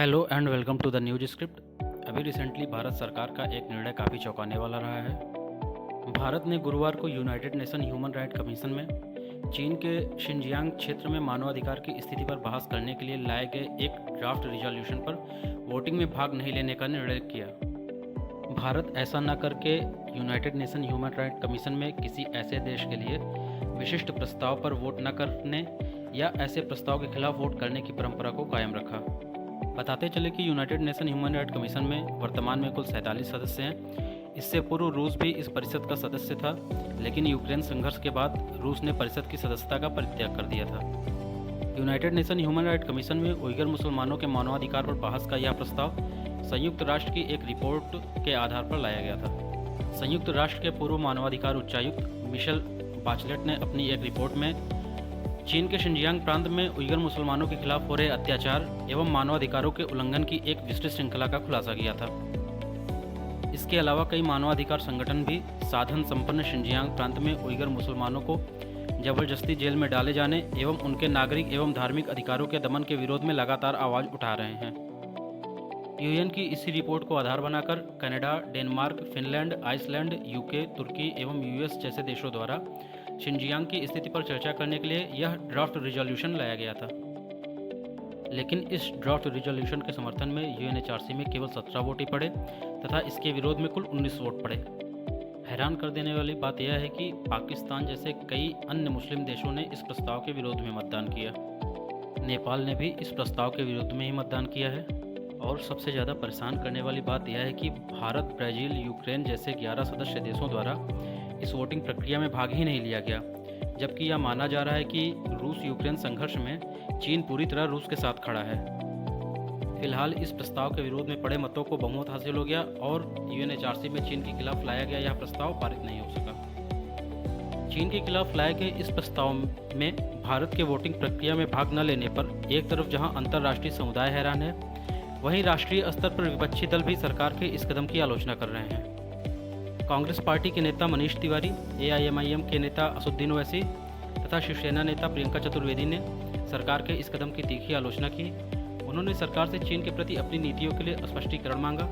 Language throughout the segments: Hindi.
Hello and welcome to the news script. अभी रिसेंटली भारत सरकार का एक निर्णय काफ़ी चौंकाने वाला रहा है। भारत ने गुरुवार को United nation human right commission में चीन के शिनजियांग क्षेत्र में मानवाधिकार की स्थिति पर बहस करने के लिए लाए गए एक ड्राफ्ट रिजोल्यूशन पर वोटिंग में भाग नहीं लेने का निर्णय किया। भारत ऐसा न करके United nation human right commission में किसी ऐसे देश के लिए विशिष्ट प्रस्ताव पर वोट न करने या ऐसे प्रस्ताव के खिलाफ वोट करने की परंपरा को कायम रखा। बताते चले कि United nation human right commission में वर्तमान में कुल 47 सदस्य हैं। इससे पूर्व रूस भी इस परिषद का सदस्य था, लेकिन यूक्रेन संघर्ष के बाद रूस ने परिषद की सदस्यता का परित्याग कर दिया था। United nation human right commission में उइगर मुसलमानों के मानवाधिकार पर बहस का यह प्रस्ताव संयुक्त राष्ट्र की एक रिपोर्ट के आधार पर लाया गया था। संयुक्त राष्ट्र के पूर्व मानवाधिकार उच्चायुक्त मिशेल बाचलेट ने अपनी एक रिपोर्ट में चीन के शिनजियांग प्रांत में उइगर मुसलमानों के खिलाफ हो रहे अत्याचार एवं मानवाधिकारों के उल्लंघन की एक विस्तृत श्रृंखला का खुलासा किया था। इसके अलावा कई मानवाधिकार संगठन भी साधन संपन्न शिनजियांग प्रांत में उइगर मुसलमानों को जबरदस्ती जेल में डाले जाने एवं उनके नागरिक एवं धार्मिक अधिकारों के दमन के विरोध में लगातार आवाज़ उठा रहे हैं। यूएन की इसी रिपोर्ट को आधार बनाकर Canada, Denmark, Finland, Iceland, UK, तुर्की एवं यूएस जैसे देशों द्वारा शिनजियांग की स्थिति पर चर्चा करने के लिए यह ड्राफ्ट रिजोल्यूशन लाया गया था। लेकिन इस ड्राफ्ट रिजोल्यूशन के समर्थन में यूएनएचआरसी में केवल 17 वोट ही पड़े तथा इसके विरोध में कुल 19 वोट पड़े। हैरान कर देने वाली बात यह है कि पाकिस्तान जैसे कई अन्य मुस्लिम देशों ने इस प्रस्ताव के विरोध में मतदान किया। नेपाल ने भी इस प्रस्ताव के विरोध में ही मतदान किया है। और सबसे ज़्यादा परेशान करने वाली बात यह है कि भारत, ब्राज़ील, यूक्रेन जैसे 11 सदस्य देशों द्वारा इस वोटिंग प्रक्रिया में भाग ही नहीं लिया गया, जबकि यह माना जा रहा है कि रूस यूक्रेन संघर्ष में चीन पूरी तरह रूस के साथ खड़ा है। फिलहाल इस प्रस्ताव के विरोध में पड़े मतों को बहुमत हासिल हो गया और यूएनएचआरसी में चीन के खिलाफ लाया गया यह प्रस्ताव पारित नहीं हो सका। चीन के खिलाफ लाए गए इस प्रस्ताव में भारत के वोटिंग प्रक्रिया में भाग न लेने पर एक तरफ जहां अंतर्राष्ट्रीय समुदाय हैरान है, वहीं राष्ट्रीय स्तर पर विपक्षी दल भी सरकार के इस कदम की आलोचना कर रहे हैं। कांग्रेस पार्टी के नेता मनीष तिवारी, एआईएमआईएम के नेता असदुद्दीन ओवैसी तथा शिवसेना नेता प्रियंका चतुर्वेदी ने सरकार के इस कदम की तीखी आलोचना की। उन्होंने सरकार से चीन के प्रति अपनी नीतियों के लिए स्पष्टीकरण मांगा।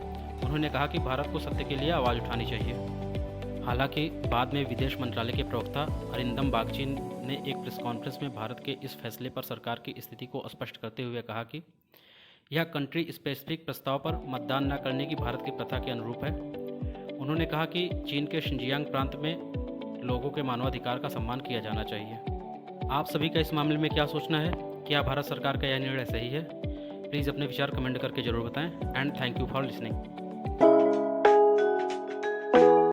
उन्होंने कहा कि भारत को सत्य के लिए आवाज़ उठानी चाहिए। हालांकि बाद में विदेश मंत्रालय के प्रवक्ता अरिंदम बागची ने एक प्रेस कॉन्फ्रेंस में भारत के इस फैसले पर सरकार की स्थिति को स्पष्ट करते हुए कहा कि यह कंट्री स्पेसिफिक प्रस्ताव पर मतदान न करने की भारत की प्रथा के अनुरूप है। उन्होंने कहा कि चीन के शिनजियांग प्रांत में लोगों के मानवाधिकार का सम्मान किया जाना चाहिए। आप सभी का इस मामले में क्या सोचना है? क्या भारत सरकार का यह निर्णय सही है? प्लीज़ अपने विचार कमेंट करके ज़रूर बताएं and thank you for listening.